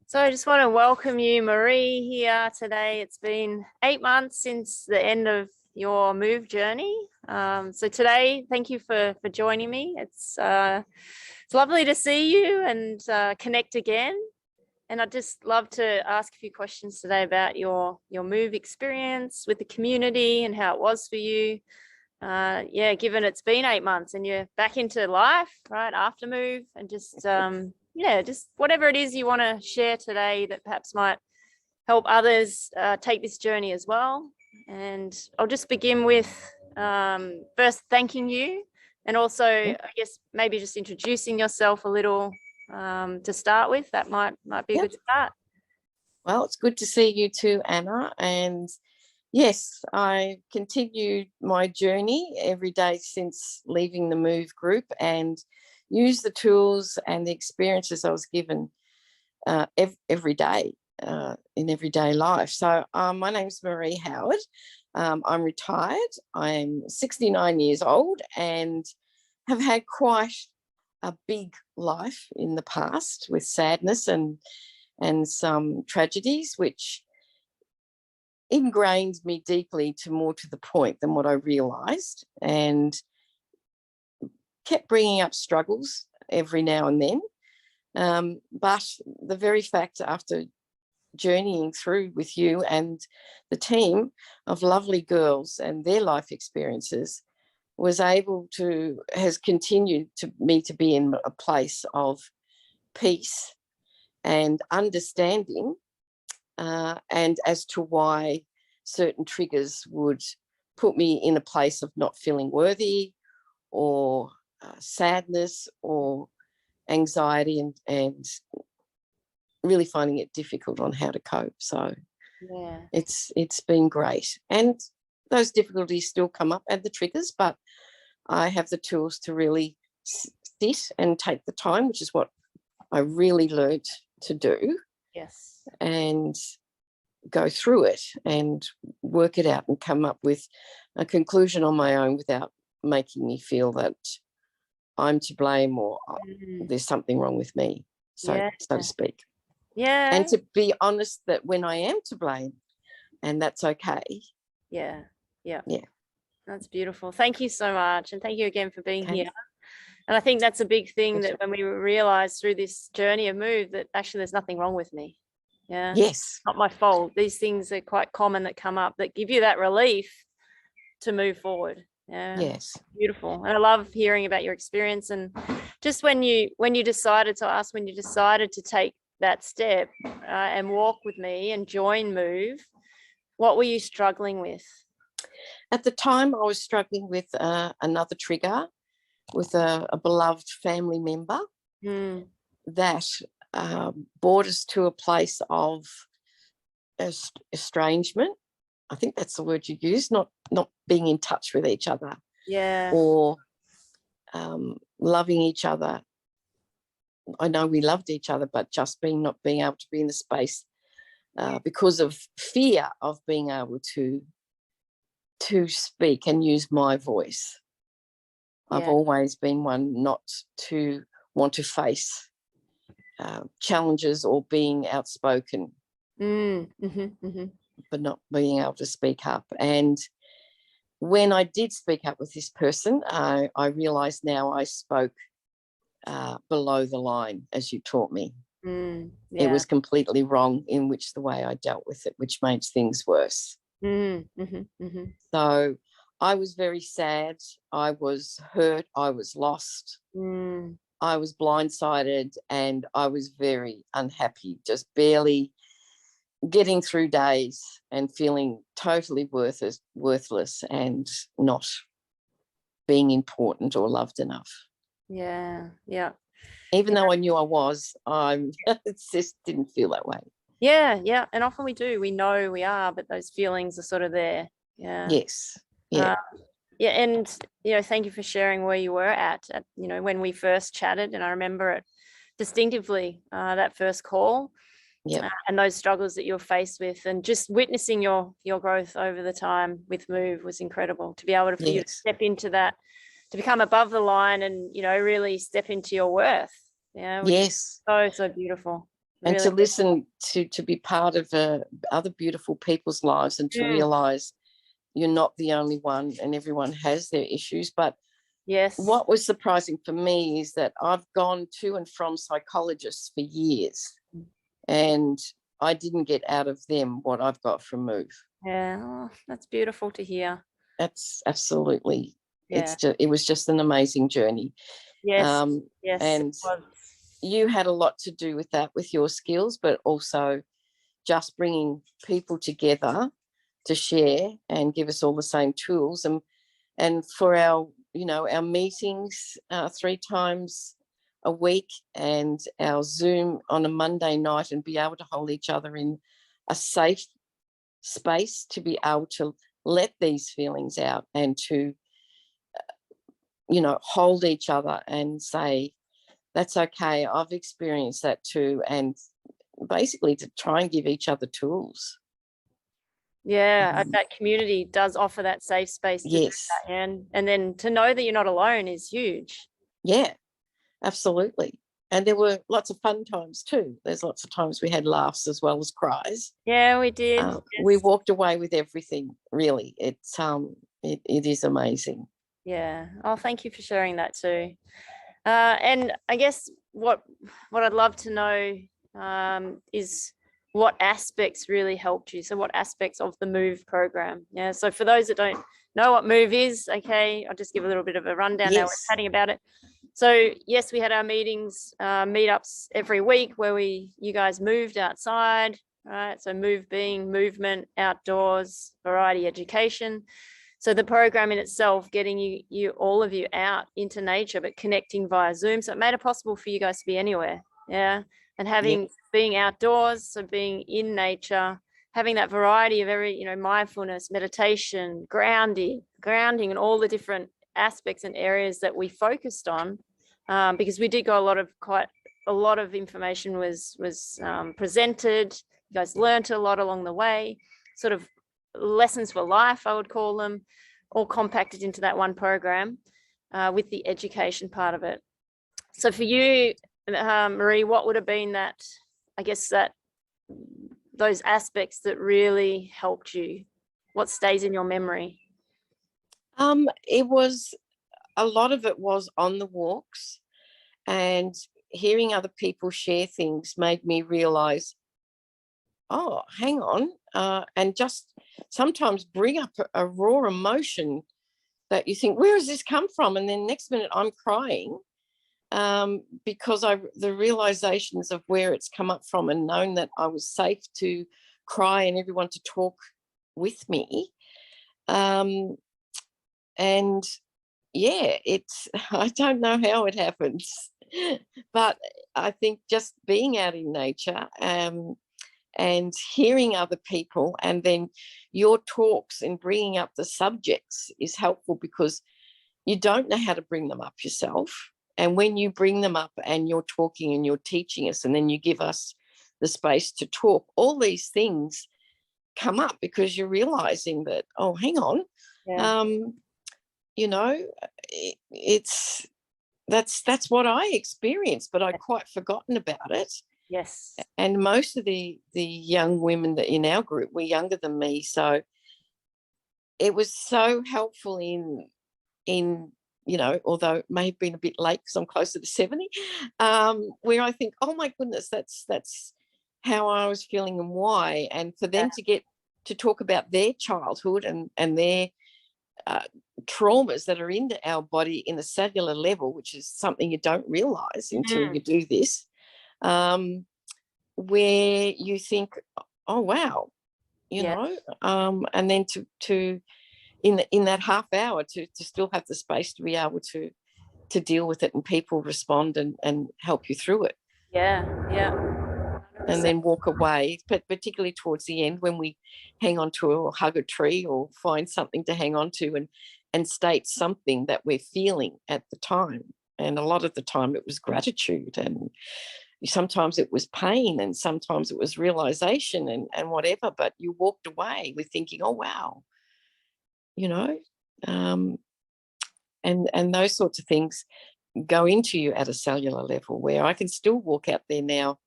So I just want to welcome you, Maree, here today. It's been 8 months since the end of your move journey. So today, thank you for joining me. It's lovely to see you and connect again. And I'd just love to ask a few questions today about your move experience with the community and how it was for you. Given it's been 8 months and you're back into life, right, after move, and just just whatever it is you want to share today that perhaps might help others take this journey as well. And I'll just begin with first thanking you, and also I guess maybe just introducing yourself a little to start with. That might be a good start. Well, it's good to see you too, Anna. And yes, I continued my journey every day since leaving the Move group and use the tools and the experiences I was given every day in everyday life. So my name's Maree Howard. I'm retired. I'm 69 years old and have had quite a big life in the past with sadness and some tragedies, which ingrained me deeply to more to the point than what I realised, and kept bringing up struggles every now and then. But the very fact, after journeying through with you and the team of lovely girls and their life experiences, has continued to me to be in a place of peace and understanding, and as to why certain triggers would put me in a place of not feeling worthy, or sadness or anxiety, and really finding it difficult on how to cope. So it's been great, and those difficulties still come up and the triggers, but I have the tools to really sit and take the time, which is what I really learned to do. Yes. And go through it and work it out and come up with a conclusion on my own without making me feel that I'm to blame or there's something wrong with me, so to speak. Yeah. And to be honest that when I am to blame, and that's okay. Yeah. That's beautiful. Thank you so much. And thank you again for being here. And I think that's a big thing, that when we realize through this journey of move that actually there's nothing wrong with me. Yeah. Yes. Not my fault. These things are quite common that come up that give you that relief to move forward. Yeah. Yes. Beautiful. And I love hearing about your experience. And just when you decided to take that step and walk with me and join Move, what were you struggling with? At the time, I was struggling with another trigger with a beloved family member that brought us to a place of estrangement. I think that's the word you use, not being in touch with each other, or loving each other. I know we loved each other, but just not being able to be in the space because of fear of being able to speak and use my voice. I've always been one not to want to face challenges or being outspoken, but not being able to speak up. And when I did speak up with this person, I realised now I spoke below the line, as you taught me. It was completely wrong in the way I dealt with it, which made things worse. So I was very sad. I was hurt. I was lost. I was blindsided, and I was very unhappy, just barely getting through days and feeling totally worthless and not being important or loved enough. Yeah. Even though I knew I was, it just didn't feel that way. Yeah. And often we do. We know we are, but those feelings are sort of there. Yeah. Yes. Yeah. And thank you for sharing where you were at when we first chatted, and I remember it distinctively, that first call. And those struggles that you're faced with, and just witnessing your growth over the time with Move was incredible. To be able to, for you to step into that, to become above the line and really step into your worth. Yeah. Which is so beautiful. and to Really. listen to be part of other beautiful people's lives, and to realize you're not the only one and everyone has their issues. But Yes. what was surprising for me is that I've gone to and from psychologists for years, and I didn't get out of them what I've got from M.O.V.E. Yeah. Oh, that's beautiful to hear. That's absolutely, Yeah. it was just an amazing journey. Yes. Yes. And you had a lot to do with that, with your skills, but also just bringing people together to share and give us all the same tools. And for our, our meetings 3 times a week, and our Zoom on a Monday night, and be able to hold each other in a safe space to be able to let these feelings out, and to, hold each other and say, that's okay, I've experienced that too. And basically to try and give each other tools. Yeah, that community does offer that safe space to do Yes. that, and then to know that you're not alone is huge. Yeah, absolutely. And there were lots of fun times too. There's lots of times we had laughs as well as cries. Yeah, we did. Yes. We walked away with everything, really. It's it is amazing. Yeah. Oh, thank you for sharing that too. And I guess what I'd love to know is what aspects really helped you. So what aspects of the M.O.V.E. program? Yeah. So for those that don't know what M.O.V.E. is, okay, I'll just give a little bit of a rundown. Now we're chatting about it. So yes, we had our meetings, meetups every week where you guys moved outside, right? So M.O.V.E. being movement, outdoors, variety education. So the program in itself, getting you all of you out into nature, but connecting via Zoom. So it made it possible for you guys to be anywhere. Yeah. And being outdoors, so being in nature, having that variety of mindfulness, meditation, grounding, and all the different aspects and areas that we focused on, because we did go quite a lot of information was presented. You guys learned a lot along the way, sort of lessons for life, I would call them, all compacted into that one program, with the education part of it. So for you, Maree, what would have been those aspects that really helped you? What stays in your memory? It was, a lot of it was on the walks, and hearing other people share things made me realize, oh, hang on, and just sometimes bring up a raw emotion that you think, where has this come from? And then next minute I'm crying, because the realizations of where it's come up from, and knowing that I was safe to cry and everyone to talk with me. And yeah, I don't know how it happens, but I think just being out in nature, and hearing other people, and then your talks and bringing up the subjects is helpful, because you don't know how to bring them up yourself. And when you bring them up and you're talking and you're teaching us, and then you give us the space to talk, all these things come up, because you're realizing that, oh, hang on, that's what I experienced, but I'd quite forgotten about it. Yes. And most of the young women that in our group were younger than me, so it was so helpful in although it may have been a bit late because I'm closer to 70, where I think, oh my goodness, that's how I was feeling and why. And for them to get to talk about their childhood and their traumas that are in our body in a cellular level, which is something you don't realize until you do this, where you think, oh wow, and then to in that half hour to still have the space to be able to deal with it, and people respond and help you through it. Yeah. 100%. And then walk away, but particularly towards the end, when we hang on to or hug a tree or find something to hang on to, and state something that we're feeling at the time. And a lot of the time it was gratitude, and sometimes it was pain, and sometimes it was realization and whatever, but you walked away with thinking, oh wow, and those sorts of things go into you at a cellular level, where I can still walk out there now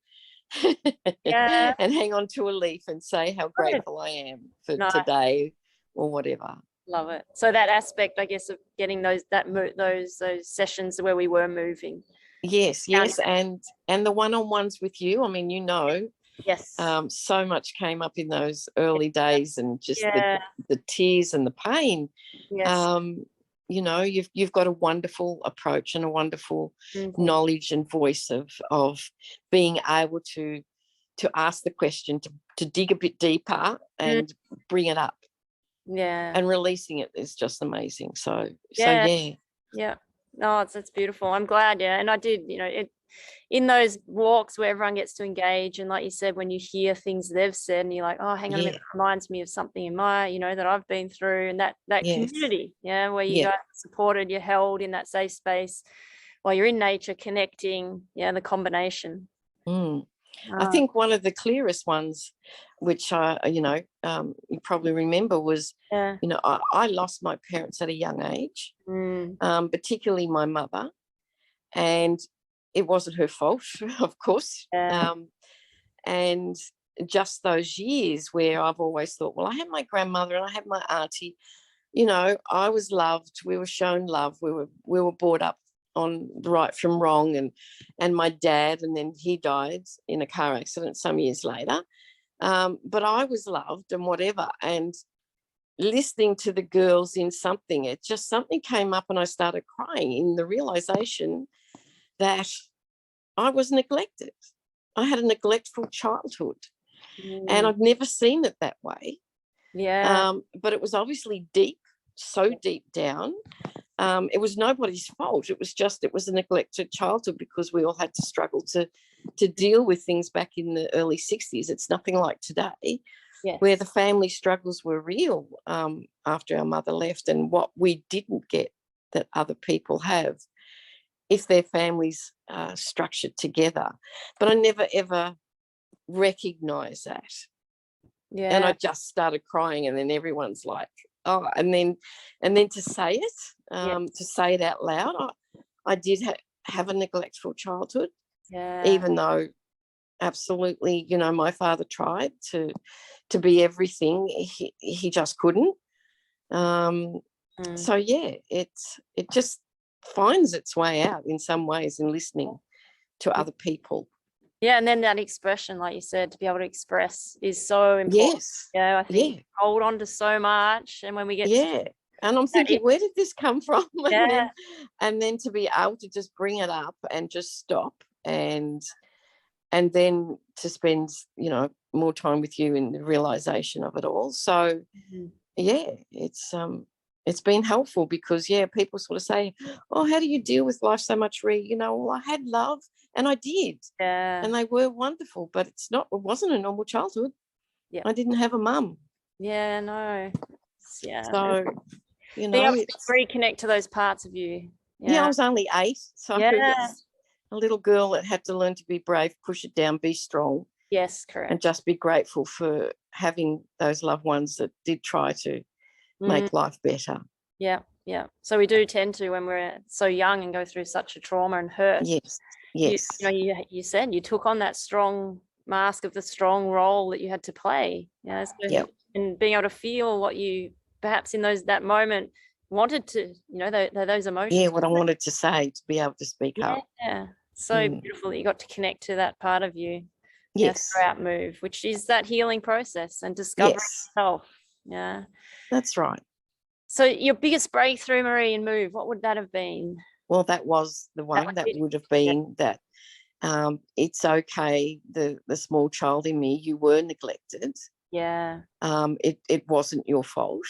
Yeah. and hang on to a leaf and say how grateful I am for today or whatever. Love it. So that aspect, I guess, of getting those sessions where we were moving. Yes, and the one-on-ones with you. I mean, yes, so much came up in those early days, and just the tears and the pain. Yes. You've got a wonderful approach and a wonderful knowledge and voice of being able to ask the question, to dig a bit deeper and bring it up. Yeah. And releasing it is just amazing. So yeah. No, it's beautiful. I'm glad. Yeah. And I did, in those walks where everyone gets to engage, and like you said, when you hear things they've said and you're like, oh, hang on a minute, it reminds me of something in my, that I've been through, and that community, where you guys are supported, you're held in that safe space while you're in nature, connecting, the combination. I think one of the clearest ones, which you probably remember, was I lost my parents at a young age, particularly my mother, and it wasn't her fault, of course. And just those years where I've always thought, well, I had my grandmother and I had my auntie, I was loved, we were shown love, we were brought up on right from wrong, and my dad, and then he died in a car accident some years later, but I was loved and whatever. And listening to the girls in something came up, and I started crying in the realization that I was neglected. I had a neglectful childhood, and I've never seen it that way. But it was obviously deep, so deep down. It was nobody's fault. It was a neglected childhood, because we all had to struggle to deal with things back in the early 60s. It's nothing like today, where the family struggles were real after our mother left, and what we didn't get that other people have if their families are structured together. But I never, ever recognised that. And I just started crying, and then everyone's like, oh, and then to say it out loud. I did have a neglectful childhood, even though absolutely, my father tried to be everything. He just couldn't. So it just finds its way out in some ways in listening to other people. And then that expression, like you said, to be able to express is so important. I think hold on to so much, and when we get and I'm thinking, where did this come from? And then to be able to just bring it up and just stop, and then to spend more time with you in the realization of it all. So it's been helpful, because people sort of say, oh, how do you deal with life so much, Ree? Well, I had love, and I did, and they were wonderful, but it wasn't a normal childhood. I didn't have a mum. No. So being able to reconnect to those parts of you. I was only 8, so it's a little girl that had to learn to be brave, push it down, be strong. Yes, correct. And just be grateful for having those loved ones that did try to make life better. So we do tend to, when we're so young and go through such a trauma and hurt, you said you took on that strong mask of the strong role that you had to play, and being able to feel what you perhaps in that moment wanted to, those emotions, what I wanted to say, to be able to speak up. So beautiful that you got to connect to that part of you throughout MOVE, which is that healing process and discovering yourself. That's right. So your biggest breakthrough, Maree, in MOVE, what would that have been? Well, that was the one that would have been that it's okay, the small child in me, you were neglected. It wasn't your fault,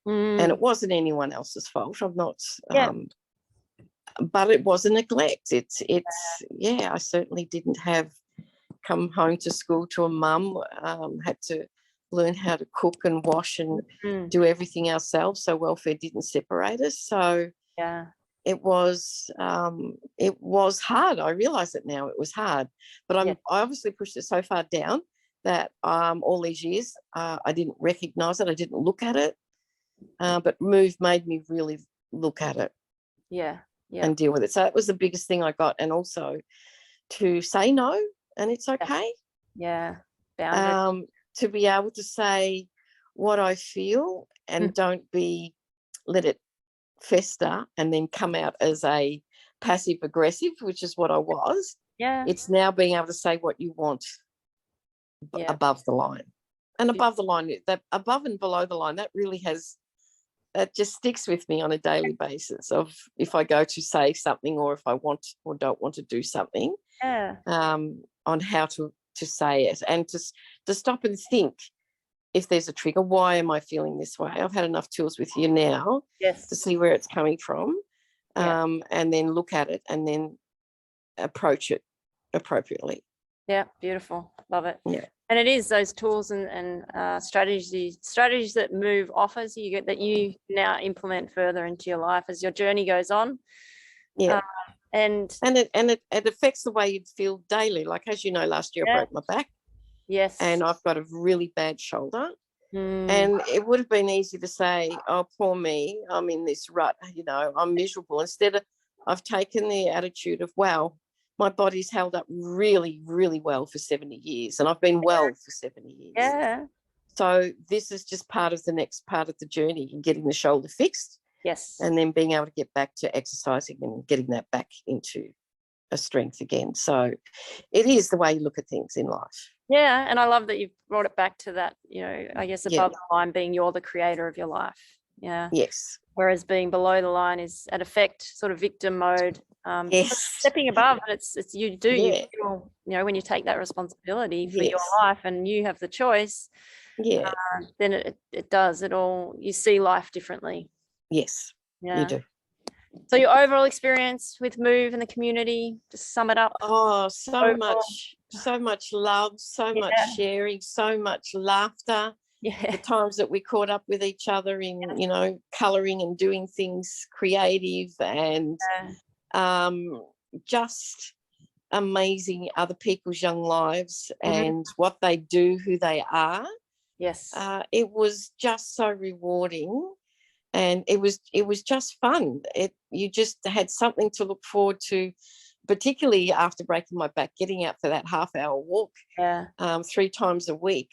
and it wasn't anyone else's fault. I'm not but it was a neglect. It's I certainly didn't come home to school to a mum, had to learn how to cook and wash and do everything ourselves, so welfare didn't separate us. So it was hard. I realise it now, it was hard, but I obviously pushed it so far down that all these years I didn't recognise it, I didn't look at it, but MOVE made me really look at it and deal with it. So that was the biggest thing I got, and also to say no, and it's okay. Yeah. Boundary. To be able to say what I feel and don't let it fester and then come out as a passive aggressive, which is what I was. Yeah. It's now being able to say what you want above the line. And above the line, that above and below the line, that just sticks with me on a daily basis of if I go to say something or if I want or don't want to do something, on how to say it, and to stop and think, if there's a trigger, why am I feeling this way? I've had enough tools with you now to see where it's coming from, and then look at it and then approach it appropriately. Yeah, beautiful. Love it. Yeah. And it is those tools and strategies that M.O.V.E offers you that you now implement further into your life as your journey goes on. Yeah. And it affects the way you feel daily. Like, as you know, last year I broke my back. Yes. And I've got a really bad shoulder. And it would have been easy to say, oh, poor me, I'm in this rut, I'm miserable. Instead, I've taken the attitude of, wow, my body's held up really, really well for 70 years, and I've been well for 70 years. Yeah. So this is just part of the next part of the journey in getting the shoulder fixed. Yes. And then being able to get back to exercising and getting that back into a strength again. So it is the way you look at things in life. Yeah, and I love that you've brought it back to that, I guess above the line being you're the creator of your life. Yeah. Yes. Whereas being below the line is at effect sort of victim mode. Yes. Stepping above, and it's you do, Yeah. you feel, when you take that responsibility for Yes. your life and you have the choice, yeah, then it does it all. You see life differently. Yes, Yeah. you do. So your overall experience with M.O.V.E and the community, just sum it up. Oh, so overall. much love, so much sharing, so much laughter. Yeah. The times that we caught up with each other in, colouring and doing things creative, and just amazing other people's young lives and what they do, who they are. Yes. It was just so rewarding. And it was just fun. You just had something to look forward to, particularly after breaking my back, getting out for that half-hour walk 3 times a week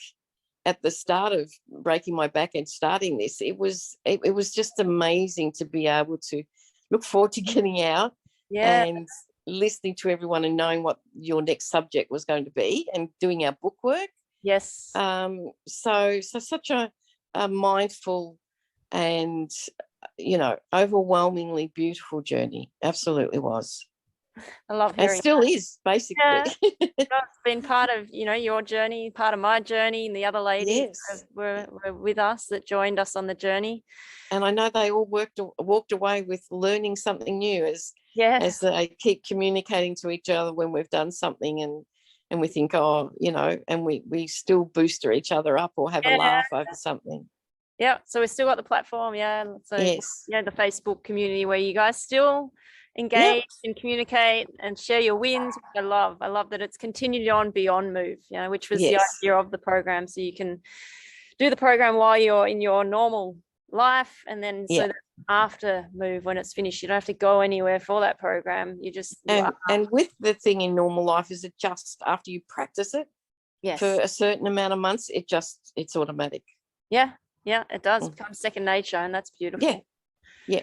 at the start of breaking my back and starting this. It was just amazing to be able to look forward to getting out and listening to everyone and knowing what your next subject was going to be and doing our book work. Yes. So such a mindful and overwhelmingly beautiful journey. Absolutely was. I love hearing. And still is, basically. Yeah. It's been part of your journey, part of my journey, and the other ladies were with us that joined us on the journey. And I know they all walked away with learning something new as they keep communicating to each other when we've done something, and we think, and we still booster each other up or have a laugh over something. Yeah, so we've still got the platform, so the Facebook community where you guys still engage and communicate and share your wins, which I love. I love that it's continued on beyond M.O.V.E, which was the idea of the program, so you can do the program while you're in your normal life, and then so that after M.O.V.E, when it's finished, you don't have to go anywhere for that program. You just and with the thing in normal life is it just after you practice it for a certain amount of months, it's automatic. Yeah, it does become second nature, and that's beautiful. Yeah.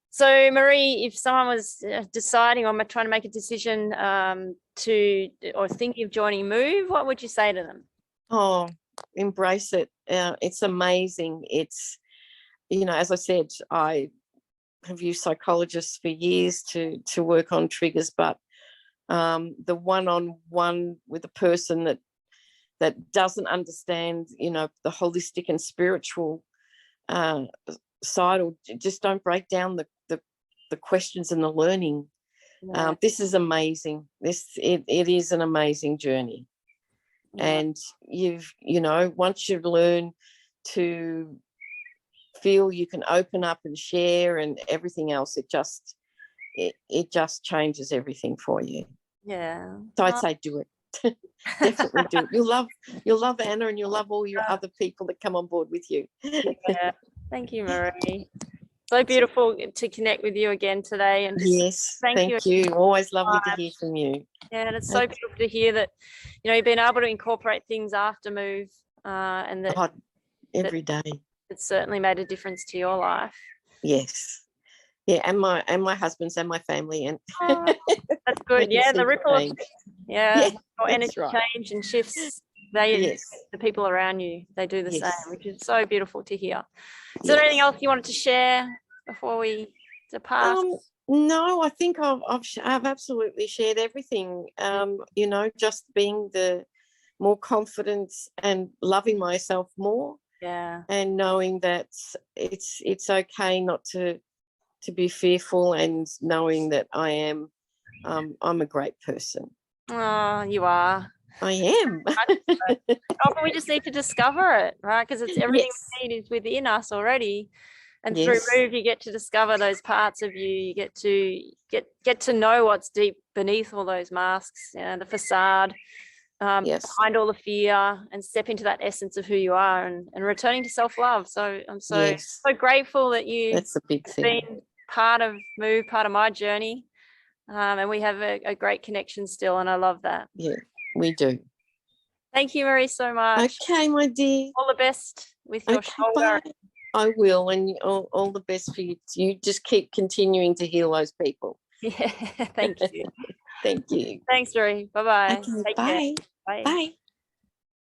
So, Maree, if someone was deciding or trying to make a decision or thinking of joining M.O.V.E, what would you say to them? Oh, embrace it. It's amazing. It's, as I said, I have used psychologists for years to work on triggers, but the one-on-one with a person that doesn't understand, the holistic and spiritual side, or just don't break down the questions and the learning. This is amazing. It is an amazing journey. And once you learn to feel you can open up and share and everything else, it just changes everything for you. Yeah. So I'd say do it. Definitely do it. You'll love Anna, and you'll love all your other people that come on board with you. Yeah. Thank you, Maree. So beautiful to connect with you again today. And just thank you. Always lovely to hear from you. Yeah, and it's so beautiful to hear that, you know, you've been able to incorporate things after move, and that, every day. it's certainly made a difference to your life. Yes. Yeah, and my husband's and my family, and Oh, that's good. Yeah, the ripple effect. Yeah, your energy change and shifts. They, the people around you, they do the same, which is so beautiful to hear. Is there anything else you wanted to share before we depart? No, I think I've absolutely shared everything. You know, just being the more confident and loving myself more. Yeah. And knowing that it's okay not to be fearful, and knowing that I'm a great person. Oh, you are. I am. Often we just need to discover it, right? Because it's everything we need is within us already. And through Move, you get to discover those parts of you. You get to know what's deep beneath all those masks, you know, the facade, behind all the fear, and step into that essence of who you are, and returning to self-love. So I'm so grateful that That's a big thing. Been part of Move, part of my journey. And we have a great connection still, and I love that. Yeah, we do. Thank you, Maree, so much. Okay, my dear. All the best with your shoulder. Bye. I will, and all the best for you. You just keep continuing to heal those people. Yeah, thank you. Thank you. Thanks, Maree. Bye-bye. Okay, bye. Bye. Bye.